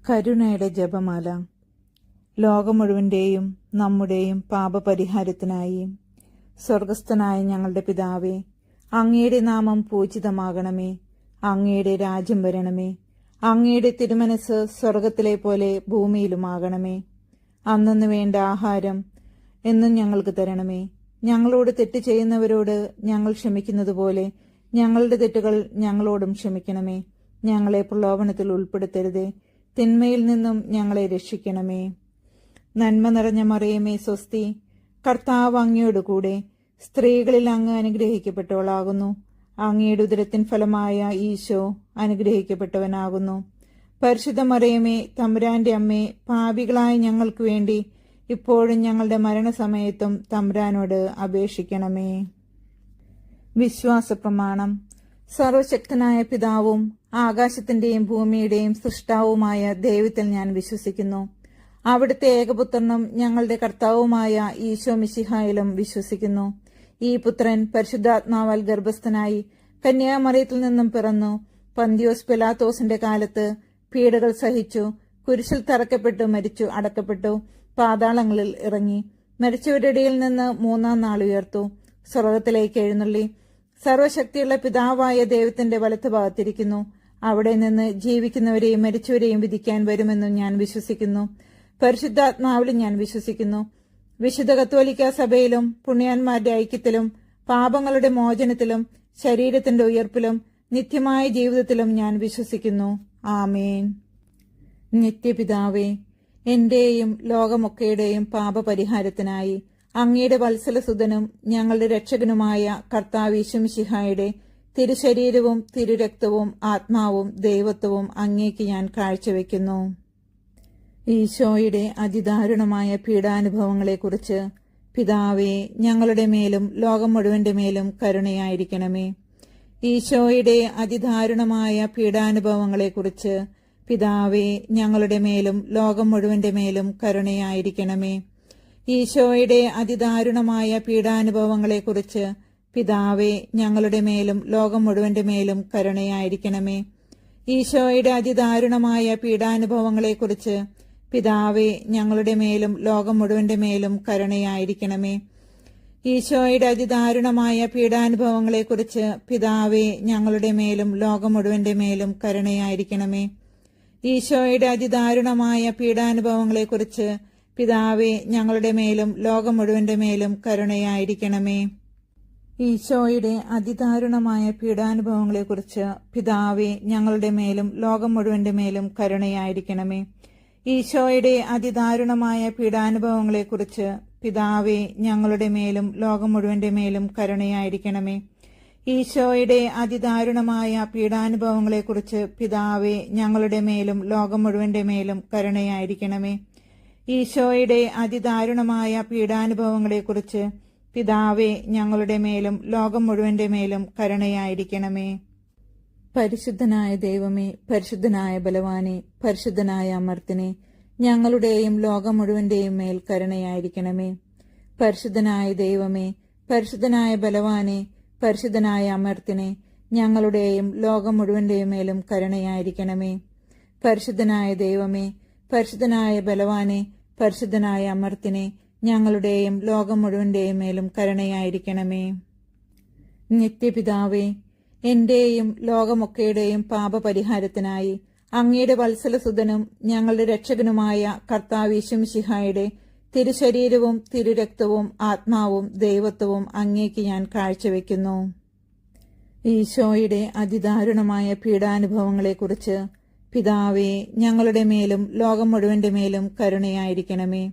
കരുണയുടെ ജപമാല. ലോകം മുഴുവൻ്റെയും നമ്മുടെയും പാപപരിഹാരത്തിനായി. സ്വർഗസ്ഥനായ ഞങ്ങളുടെ പിതാവേ, അങ്ങയുടെ നാമം പൂജിതമാകണമേ. അങ്ങയുടെ രാജ്യം വരണമേ. അങ്ങയുടെ തിരുമനസ് സ്വർഗത്തിലെ പോലെ ഭൂമിയിലുമാകണമേ. അന്നന്ന് വേണ്ട ആഹാരം എന്നും ഞങ്ങൾക്ക് തരണമേ. ഞങ്ങളോട് തെറ്റ് ചെയ്യുന്നവരോട് ഞങ്ങൾ ക്ഷമിക്കുന്നതുപോലെ ഞങ്ങളുടെ തെറ്റുകൾ ഞങ്ങളോടും ക്ഷമിക്കണമേ. ഞങ്ങളെ പ്രലോഭനത്തിൽ ഉൾപ്പെടുത്തരുതേ, തിന്മയിൽ നിന്നും ഞങ്ങളെ രക്ഷിക്കണമേ. നന്മ നിറഞ്ഞ മറിയമേ സ്വസ്തി, കർത്താവ് അങ്ങയോട് കൂടെ സ്ത്രീകളിൽ അങ്ങ് അനുഗ്രഹിക്കപ്പെട്ടവളാകുന്നു. അങ്ങയുടെ ഉദരത്തിൻ ഫലമായ ഈശോ അനുഗ്രഹിക്കപ്പെട്ടവനാകുന്നു. പരിശുദ്ധ മറിയമേ, തമ്പുരാന്റെ അമ്മേ, പാപികളായ ഞങ്ങൾക്ക് വേണ്ടി ഇപ്പോഴും ഞങ്ങളുടെ മരണസമയത്തും തമ്പുരാനോട് അപേക്ഷിക്കണമേ. വിശ്വാസ പ്രമാണം. സർവശക്തനായ പിതാവും ആകാശത്തിന്റെയും ഭൂമിയുടെയും സൃഷ്ടാവുമായ ദൈവത്തിൽ ഞാൻ വിശ്വസിക്കുന്നു. അവിടുത്തെ ഏകപുത്രനും ഞങ്ങളുടെ കർത്താവുമായ ഈശോ മിശിഹായിലും വിശ്വസിക്കുന്നു. ഈ പുത്രൻ പരിശുദ്ധാത്മാവാൽ ഗർഭസ്ഥനായി കന്യാമറിയത്തിൽ നിന്നും പിറന്നു. പന്തിയോസ് പിലാത്തോസിന്റെ കാലത്ത് പീഡകൾ സഹിച്ചു, കുരിശിൽ തറക്കപ്പെട്ടു, മരിച്ചു, അടക്കപ്പെട്ടു, പാതാളങ്ങളിൽ ഇറങ്ങി, മരിച്ചവരുടെ ഇടയിൽ നിന്ന് മൂന്നാം നാൾ ഉയർത്തു, സ്വർഗത്തിലേക്ക് എഴുന്നള്ളി, സർവശക്തിയുള്ള പിതാവായ ദൈവത്തിന്റെ വലത്തുഭാഗത്തിരിക്കുന്നു. അവിടെ നിന്ന് ജീവിക്കുന്നവരെയും മരിച്ചവരെയും വിധിക്കാൻ വരുമെന്നും ഞാൻ വിശ്വസിക്കുന്നു. പരിശുദ്ധാത്മാവിലും ഞാൻ വിശ്വസിക്കുന്നു. വിശുദ്ധ കത്തോലിക്ക സഭയിലും പുണ്യാന്മാരുടെ ഐക്യത്തിലും പാപങ്ങളുടെ മോചനത്തിലും ശരീരത്തിന്റെ ഉയർപ്പിലും നിത്യമായ ജീവിതത്തിലും ഞാൻ വിശ്വസിക്കുന്നു. ആമേൻ. നിത്യപിതാവേ, എന്റെയും ലോകമൊക്കെയുടെയും പാപപരിഹാരത്തിനായി അങ്ങയുടെ വത്സലസുതനും ഞങ്ങളുടെ രക്ഷകനുമായ കർത്താവ് യേശു മിശിഹായുടെ തിരുശരീരവും തിരുരക്തവും ആത്മാവും ദൈവത്വവും അങ്ങേക്ക് ഞാൻ കാഴ്ചവെക്കുന്നു. ഈശോയുടെ അതിദാരുണമായ പീഡാനുഭവങ്ങളെക്കുറിച്ച് പിതാവേ, ഞങ്ങളുടെ മേലും ലോകം മുഴുവന്റെ മേലും കരുണയായിരിക്കണമേ. ഈശോയുടെ അതിദാരുണമായ പീഡാനുഭവങ്ങളെക്കുറിച്ച് പിതാവേ, ഞങ്ങളുടെ മേലും ലോകം മുഴുവന്റെ മേലും കരുണയായിരിക്കണമേ. ഈശോയുടെ അതിദാരുണമായ പീഡാനുഭവങ്ങളെക്കുറിച്ച് പിതാവേ, ഞങ്ങളുടെ മേലും ലോകം മുഴുവന്റെ മേലും കരുണയായിരിക്കണമേ. ഈശോയുടെ അതിദാരുണമായ പീഡാനുഭവങ്ങളെക്കുറിച്ച് പിതാവേ, ഞങ്ങളുടെ മേലും ലോകം മുഴുവന്റെ മേലും കരുണയായിരിക്കണമേ. ഈശോയുടെ അതിദാരുണമായ പീഡാനുഭവങ്ങളെക്കുറിച്ച് പിതാവേ, ഞങ്ങളുടെ മേലും ലോകം മുഴുവന്റെ മേലും കരുണയായിരിക്കണമേ. ഈശോയുടെ അതിദാരുണമായ പീഡാനുഭവങ്ങളെക്കുറിച്ച് പിതാവേ, ഞങ്ങളുടെ മേലും ലോകം മുഴുവന്റെ മേലും കരുണയായിരിക്കണമേ. ഈശോയുടെ അതിദാരുണമായ പീഡാനുഭവങ്ങളെക്കുറിച്ച് പിതാവേ, ഞങ്ങളുടെ മേലും ലോകം മുഴുവന്റെ മേലും കരുണയായിരിക്കണമേ. ഈശോയുടെ അതിദാരുണമായ പീഡാനുഭവങ്ങളെക്കുറിച്ച് പിതാവേ, ഞങ്ങളുടെ മേലും ലോകം മുഴുവന്റെ മേലും കരുണയായിരിക്കണമേ. ഈശോയുടെ അതിദാരുണമായ പീഡാനുഭവങ്ങളെക്കുറിച്ച് പിതാവേ, ഞങ്ങളുടെ മേലും ലോകം മുഴുവന്റെ മേലും കരുണയായിരിക്കണമേ. ഈശോയുടെ അതിദാരുണമായ പീഡാനുഭവങ്ങളെക്കുറിച്ച് പിതാവേ, ഞങ്ങളുടെ മേലും ലോകം മുഴുവന്റെ മേലും കരുണയായിരിക്കണമേ. പരിശുദ്ധനായ ദൈവമേ, പരിശുദ്ധനായ ബലവാനെ, പരിശുദ്ധനായ അമർത്തിനെ, ഞങ്ങളുടെയും ലോകം മുഴുവന്റെയും മേൽ കരുണയായിരിക്കണമേ. പരിശുദ്ധനായ ദൈവമേ, പരിശുദ്ധനായ ബലവാനെ, പരിശുദ്ധനായ അമർത്തിനെ, ഞങ്ങളുടെയും ലോകം മുഴുവന്റെയും മേലും കരുണയായിരിക്കണമേ. പരിശുദ്ധനായ ദൈവമേ, പരിശുദ്ധനായ ബലവാനെ, പരിശുദ്ധനായ അമർത്തിനെ, ഞങ്ങളുടെയും ലോകം മുഴുവന്റെയും മേലും കരുണയായിരിക്കണമേ. നിത്യപിതാവേ, എന്റെയും ലോകമൊക്കെയുടെയും പാപപരിഹാരത്തിനായി അങ്ങയുടെ വത്സലസുതനും ഞങ്ങളുടെ രക്ഷകനുമായ കർത്താവ് യേശു മിശിഹായുടെ തിരുശരീരവും തിരുരക്തവും ആത്മാവും ദൈവത്വവും അങ്ങേക്ക് ഞാൻ കാഴ്ചവെക്കുന്നു. ഈശോയുടെ അതിദാരുണമായ പീഡാനുഭവങ്ങളെക്കുറിച്ച് പിതാവേ, ഞങ്ങളുടെ മേലും ലോകം മുഴുവന്റെ മേലും കരുണയായിരിക്കണമേ.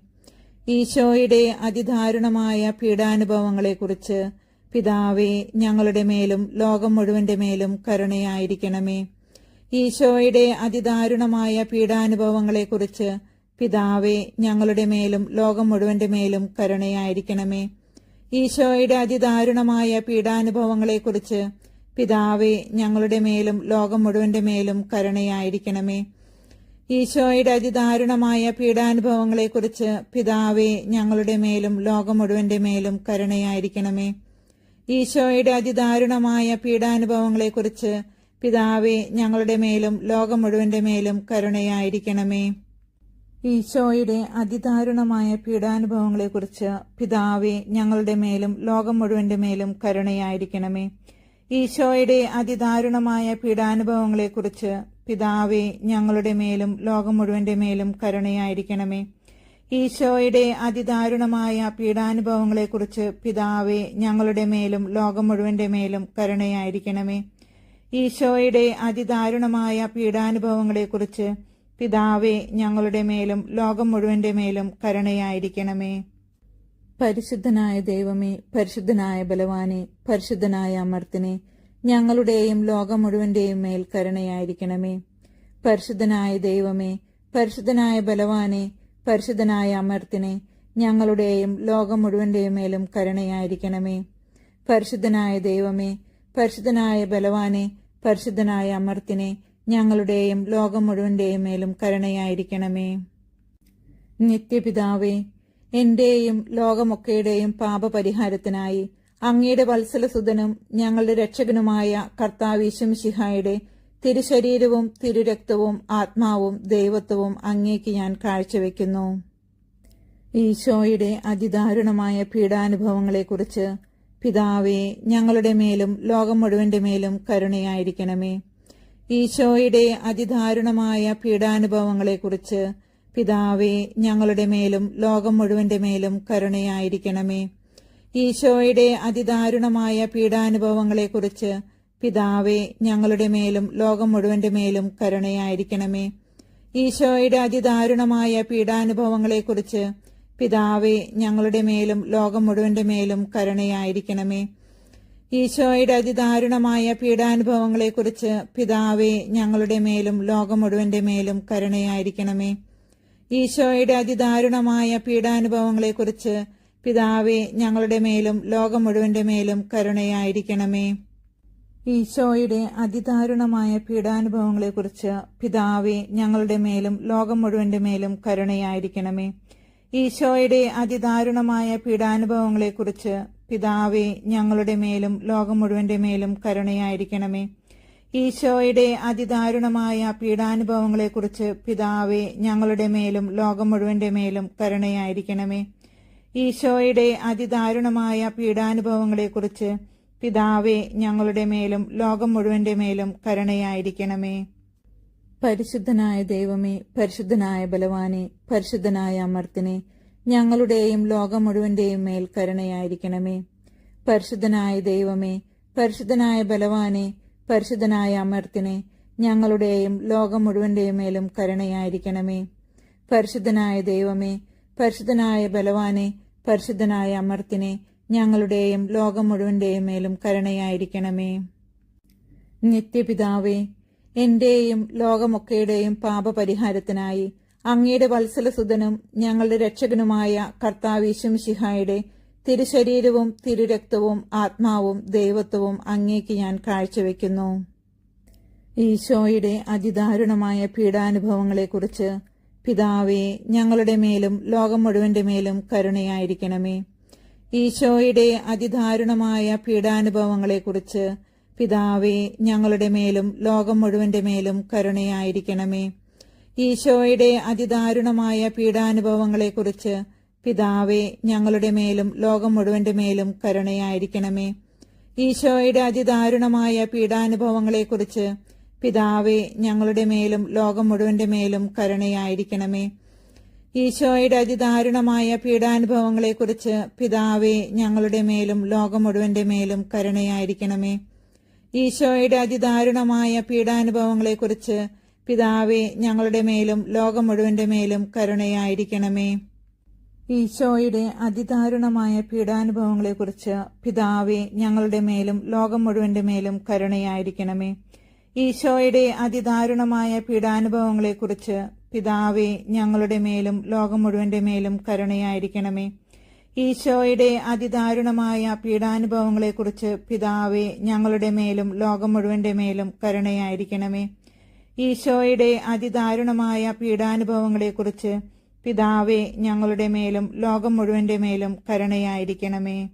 ഈശോയുടെ അതിദാരുണമായ പീഡാനുഭവങ്ങളെക്കുറിച്ച് പിതാവേ, ഞങ്ങളുടെ മേലും ലോകം മുഴുവന്റെ മേലും കരുണയായിരിക്കണമേ. ഈശോയുടെ അതിദാരുണമായ പീഡാനുഭവങ്ങളെക്കുറിച്ച് പിതാവേ, ഞങ്ങളുടെ മേലും ലോകം മുഴുവന്റെ മേലും കരുണയായിരിക്കണമേ. ഈശോയുടെ അതിദാരുണമായ പീഡാനുഭവങ്ങളെക്കുറിച്ച് പിതാവേ, ഞങ്ങളുടെ മേലും ലോകം മുഴുവന്റെ മേലും കരുണയായിരിക്കണമേ. ഈശോയുടെ അതിദാരുണമായ പീഡാനുഭവങ്ങളെക്കുറിച്ച് പിതാവേ, ഞങ്ങളുടെ മേലും ലോകം മുഴുവന്റെ മേലും കരുണയായിരിക്കണമേ. ഈശോയുടെ അതിദാരുണമായ പീഡാനുഭവങ്ങളെക്കുറിച്ച് പിതാവേ, ഞങ്ങളുടെ മേലും ലോകം മുഴുവന്റെ മേലും കരുണയായിരിക്കണമേ. ഈശോയുടെ അതിദാരുണമായ പീഡാനുഭവങ്ങളെക്കുറിച്ച് പിതാവേ, ഞങ്ങളുടെ മേലും ലോകം മുഴുവന്റെ മേലും കരുണയായിരിക്കണമേ. ഈശോയുടെ അതിദാരുണമായ പീഡാനുഭവങ്ങളെക്കുറിച്ച് പിതാവേ, ഞങ്ങളുടെ മേലും ലോകം മുഴുവന്റെ മേലും കരുണയായിരിക്കണമേ. ഈശോയുടെ അതിദാരുണമായ പീഡാനുഭവങ്ങളെക്കുറിച്ച് പിതാവേ, ഞങ്ങളുടെ മേലും ലോകം മുഴുവന്റെ മേലും കരുണയായിരിക്കണമേ. ഈശോയുടെ അതിദാരുണമായ പീഡാനുഭവങ്ങളെക്കുറിച്ച് പിതാവേ, ഞങ്ങളുടെ മേലും ലോകം മുഴുവന്റെ മേലും കരുണയായിരിക്കണമേ. പരിശുദ്ധനായ ദൈവമേ, പരിശുദ്ധനായ ബലവാനെ, പരിശുദ്ധനായ അമർത്തിനെ, ഞങ്ങളുടെയും ലോകം മുഴുവന്റെയും മേൽ കരുണയായിരിക്കണമേ. പരിശുദ്ധനായ ദൈവമേ, പരിശുദ്ധനായ ബലവാനെ, പരിശുദ്ധനായ അമർത്തിനെ, ഞങ്ങളുടെയും ലോകം മുഴുവന്റെയും മേലും കരുണയായിരിക്കണമേ. പരിശുദ്ധനായ ദൈവമേ, പരിശുദ്ധനായ ബലവാനെ, പരിശുദ്ധനായ അമർത്തിനെ, ഞങ്ങളുടെയും ലോകം മുഴുവന്റെയും മേലും കരുണയായിരിക്കണമേ. നിത്യപിതാവേ, എന്റെയും ലോകമൊക്കെയുടെയും പാപപരിഹാരത്തിനായി അങ്ങയുടെ വത്സലസുതനും ഞങ്ങളുടെ രക്ഷകനുമായ കർത്താവ് യേശുമിശിഹായുടെ തിരുശരീരവും തിരുരക്തവും ആത്മാവും ദൈവത്വവും അങ്ങേക്ക് ഞാൻ കാഴ്ചവെക്കുന്നു. ഈശോയുടെ അതിദാരുണമായ പീഡാനുഭവങ്ങളെക്കുറിച്ച് പിതാവേ, ഞങ്ങളുടെ മേലും ലോകം മുഴുവന്റെ മേലും കരുണയായിരിക്കണമേ. ഈശോയുടെ അതിദാരുണമായ പീഡാനുഭവങ്ങളെക്കുറിച്ച് പിതാവേ, ഞങ്ങളുടെ മേലും ലോകം മുഴുവന്റെ മേലും കരുണയായിരിക്കണമേ. ഈശോയുടെ അതിദാരുണമായ പീഡാനുഭവങ്ങളെക്കുറിച്ച് പിതാവേ, ഞങ്ങളുടെ മേലും ലോകം മുഴുവന്റെ മേലും കരുണയായിരിക്കണമേ. ഈശോയുടെ അതിദാരുണമായ പീഡാനുഭവങ്ങളെക്കുറിച്ച് പിതാവേ, ഞങ്ങളുടെ മേലും ലോകം മുഴുവന്റെ മേലും കരുണയായിരിക്കണമേ. ഈശോയുടെ അതിദാരുണമായ പീഡാനുഭവങ്ങളെക്കുറിച്ച് പിതാവേ, ഞങ്ങളുടെ മേലും ലോകം മുഴുവന്റെ മേലും കരുണയായിരിക്കണമേ. ഈശോയുടെ അതിദാരുണമായ പീഡാനുഭവങ്ങളെക്കുറിച്ച് പിതാവേ, ഞങ്ങളുടെ മേലും ലോകം മുഴുവന്റെ മേലും കരുണയായിരിക്കണമേ. ഈശോയുടെ അതിദാരുണമായ പീഡാനുഭവങ്ങളെക്കുറിച്ച് പിതാവേ, ഞങ്ങളുടെ മേലും ലോകം മുഴുവന്റെ മേലും കരുണയായിരിക്കണമേ. ഈശോയുടെ അതിദാരുണമായ പീഡാനുഭവങ്ങളെക്കുറിച്ച് പിതാവേ, ഞങ്ങളുടെ മേലും ലോകം മുഴുവന്റെ മേലും കരുണയായിരിക്കണമേ. ഈശോയുടെ അതിദാരുണമായ പീഡാനുഭവങ്ങളെക്കുറിച്ച് പിതാവേ, ഞങ്ങളുടെ മേലും ലോകം മുഴുവന്റെ മേലും കരുണയായിരിക്കണമേ. ഈശോയുടെ അതിദാരുണമായ പീഡാനുഭവങ്ങളെക്കുറിച്ച് പിതാവേ, ഞങ്ങളുടെ മേലും ലോകം മുഴുവന്റെ മേലും കരുണയായിരിക്കണമേ. പരിശുദ്ധനായ ദൈവമേ, പരിശുദ്ധനായ ബലവാനെ, പരിശുദ്ധനായ അമർത്തിനെ, ഞങ്ങളുടെയും ലോകം മുഴുവന്റെയും മേൽ കരുണയായിരിക്കണമേ. പരിശുദ്ധനായ ദൈവമേ, പരിശുദ്ധനായ ബലവാനെ, പരിശുദ്ധനായ അമർത്തിനെ, ഞങ്ങളുടെയും ലോകം മുഴുവന്റെയും മേലും കരുണയായിരിക്കണമേ. പരിശുദ്ധനായ ദൈവമേ, പരിശുദ്ധനായ ബലവാനെ, പരിശുദ്ധനായ അമർത്തിനെ, ഞങ്ങളുടെയും ലോകം മുഴുവന്റെയും മേലും കരുണയായിരിക്കണമേ. നിത്യപിതാവേ, എന്റെയും ലോകമൊക്കെയുടെയും പാപപരിഹാരത്തിനായി അങ്ങയുടെ വത്സലസുതനും ഞങ്ങളുടെ രക്ഷകനുമായ കർത്താവ് യേശുമിശിഹായുടെ തിരുശരീരവും തിരുരക്തവും ആത്മാവും ദൈവത്വവും അങ്ങേക്ക് ഞാൻ കാഴ്ചവെക്കുന്നു. ഈശോയുടെ അതിദാരുണമായ പീഡാനുഭവങ്ങളെക്കുറിച്ച് പിതാവേ, ഞങ്ങളുടെ മേലും ലോകം മുഴുവന്റെ മേലും കരുണയായിരിക്കണമേ. ഈശോയുടെ അതിദാരുണമായ പീഡാനുഭവങ്ങളെക്കുറിച്ച് പിതാവേ, ഞങ്ങളുടെ മേലും ലോകം മുഴുവന്റെ മേലും കരുണയായിരിക്കണമേ. ഈശോയുടെ അതിദാരുണമായ പീഡാനുഭവങ്ങളെക്കുറിച്ച് പിതാവേ, ഞങ്ങളുടെ മേലും ലോകം മുഴുവന്റെ മേലും കരുണയായിരിക്കണമേ. ഈശോയുടെ അതിദാരുണമായ പീഡാനുഭവങ്ങളെക്കുറിച്ച് പിതാവേ, ഞങ്ങളുടെ മേലും ലോകം മുഴുവന്റെ മേലും കരുണയായിരിക്കണമേ. ഈശോയുടെ അതിദാരുണമായ പീഡാനുഭവങ്ങളെക്കുറിച്ച് പിതാവേ, ഞങ്ങളുടെ മേലും ലോകം മുഴുവന്റെ മേലും കരുണയായിരിക്കണമേ. ഈശോയുടെ അതിദാരുണമായ പീഡാനുഭവങ്ങളെക്കുറിച്ച് പിതാവേ, ഞങ്ങളുടെ മേലും ലോകം മുഴുവന്റെ മേലും കരുണയായിരിക്കണമേ. ഈശോയുടെ അതിദാരുണമായ പീഡാനുഭവങ്ങളെക്കുറിച്ച് പിതാവേ, ഞങ്ങളുടെ മേലും ലോകം മുഴുവന്റെ മേലും കരുണയായിരിക്കണമേ. ഈശോയുടെ അതിദാരുണമായ പീഡാനുഭവങ്ങളെക്കുറിച്ച് പിതാവേ, ഞങ്ങളുടെ മേലും ലോകം മുഴുവന്റെ മേലും കരുണയായിരിക്കണമേ. ഈശോയുടെ അതിദാരുണമായ പീഡാനുഭവങ്ങളെക്കുറിച്ച് പിതാവേ, ഞങ്ങളുടെ മേലും ലോകം മുഴുവന്റെ മേലും കരുണയായിരിക്കണമേ. ഈശോയുടെ അതിദാരുണമായ പീഡാനുഭവങ്ങളെക്കുറിച്ച് പിതാവേ, ഞങ്ങളുടെ മേലും ലോകം മുഴുവന്റെ മേലും കരുണയായിരിക്കണമേ.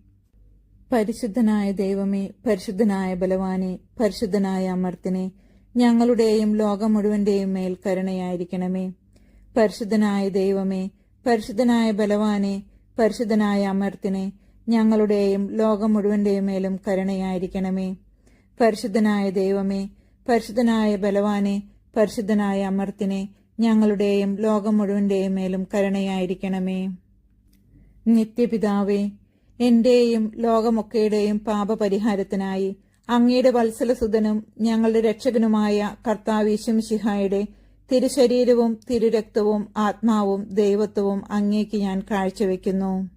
പരിശുദ്ധനായ ദൈവമേ, പരിശുദ്ധനായ ബലവാനെ, പരിശുദ്ധനായ അമർത്തിനെ, ഞങ്ങളുടെയും ലോകം മുഴുവന്റെയും മേൽ കരുണയായിരിക്കണമേ. പരിശുദ്ധനായ ദൈവമേ, പരിശുദ്ധനായ ബലവാനെ, പരിശുദ്ധനായ അമർത്തിനെ, ഞങ്ങളുടെയും ലോകം മുഴുവന്റെയും മേലും കരുണയായിരിക്കണമേ. പരിശുദ്ധനായ ദൈവമേ, പരിശുദ്ധനായ ബലവാനെ, പരിശുദ്ധനായ അമർത്തിനെ, ഞങ്ങളുടെയും ലോകം മുഴുവന്റെയും മേലും കരുണയായിരിക്കണമേ. നിത്യപിതാവേ, എന്റെയും ലോകമൊക്കെയുടെയും പാപപരിഹാരത്തിനായി അങ്ങയുടെ വത്സലസുതനും ഞങ്ങളുടെ രക്ഷകനുമായ കർത്താവ് യേശുമിശിഹായുടെ തിരുശരീരവും തിരുരക്തവും ആത്മാവും ദൈവത്വവും അങ്ങേക്ക് ഞാൻ കാഴ്ചവെക്കുന്നു.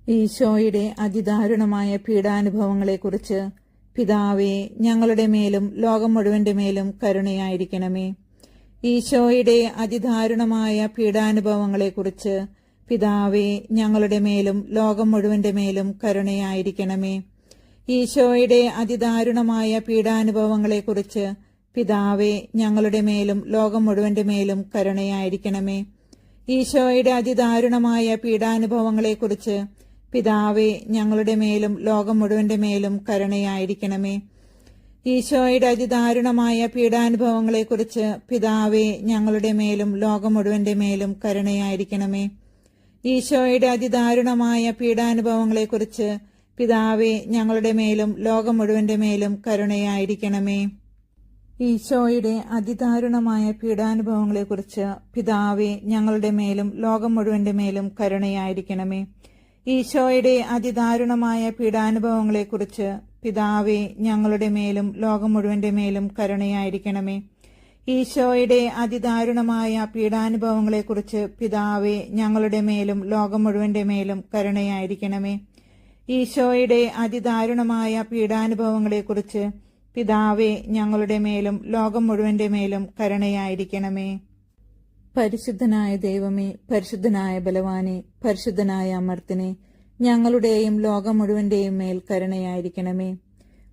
ഈശോയുടെ അതിദാരുണമായ പീഡാനുഭവങ്ങളെക്കുറിച്ച് പിതാവേ, ഞങ്ങളുടെ മേലും ലോകം മുഴുവന്റെ മേലും കരുണയായിരിക്കണമേ. ഈശോയുടെ അതിദാരുണമായ പീഡാനുഭവങ്ങളെക്കുറിച്ച് പിതാവേ, ഞങ്ങളുടെ മേലും ലോകം മുഴുവന്റെ മേലും കരുണയായിരിക്കണമേ. ഈശോയുടെ അതിദാരുണമായ പീഡാനുഭവങ്ങളെക്കുറിച്ച് പിതാവേ, ഞങ്ങളുടെ മേലും ലോകം മുഴുവന്റെ മേലും കരുണയായിരിക്കണമേ. ഈശോയുടെ അതിദാരുണമായ പീഡാനുഭവങ്ങളെക്കുറിച്ച് പിതാവേ, ഞങ്ങളുടെ മേലും ലോകം മുഴുവന്റെ മേലും കരുണയായിരിക്കണമേ. ഈശോയുടെ അതിദാരുണമായ പീഡാനുഭവങ്ങളെക്കുറിച്ച് പിതാവേ, ഞങ്ങളുടെ മേലും ലോകം മുഴുവന്റെ മേലും കരുണയായിരിക്കണമേ. ഈശോയുടെ അതിദാരുണമായ പീഡാനുഭവങ്ങളെക്കുറിച്ച് പിതാവേ, ഞങ്ങളുടെ മേലും ലോകം മുഴുവന്റെ മേലും കരുണയായിരിക്കണമേ. ഈശോയുടെ അതിദാരുണമായ പീഡാനുഭവങ്ങളെക്കുറിച്ച് പിതാവേ, ഞങ്ങളുടെ മേലും ലോകം മുഴുവന്റെ മേലും കരുണയായിരിക്കണമേ. ഈശോയുടെ അതിദാരുണമായ പീഡാനുഭവങ്ങളെക്കുറിച്ച് പിതാവേ, ഞങ്ങളുടെ മേലും ലോകം മുഴുവന്റെ മേലും കരുണയായിരിക്കണമേ. ഈശോയുടെ അതിദാരുണമായ പീഡാനുഭവങ്ങളെക്കുറിച്ച് പിതാവേ, ഞങ്ങളുടെ മേലും ലോകം മുഴുവന്റെ മേലും കരുണയായിരിക്കണമേ. ഈശോയുടെ അതിദാരുണമായ പീഡാനുഭവങ്ങളെക്കുറിച്ച് പിതാവേ, ഞങ്ങളുടെ മേലും ലോകം മുഴുവന്റെ മേലും കരുണയായിരിക്കണമേ. പരിശുദ്ധനായ ദൈവമേ, പരിശുദ്ധനായ ബലവാനെ, പരിശുദ്ധനായ അമർത്തിനെ, ഞങ്ങളുടെയും ലോകം മുഴുവന്റെയും മേൽ കരുണയായിരിക്കണമേ.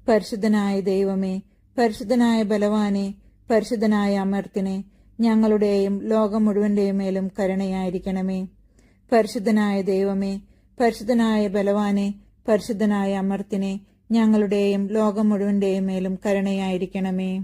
പരിശുദ്ധനായ ദൈവമേ, പരിശുദ്ധനായ ബലവാനെ, പരിശുദ്ധനായ അമർത്തിനെ, ഞങ്ങളുടെയും ലോകം മുഴുവന്റെയും മേലും കരുണയായിരിക്കണമേ. പരിശുദ്ധനായ ദൈവമേ, പരിശുദ്ധനായ ബലവാനെ, പരിശുദ്ധനായ അമർത്തിനെ, ഞങ്ങളുടെയും ലോകം മുഴുവന്റെയും മേലും കരുണയായിരിക്കണമേ.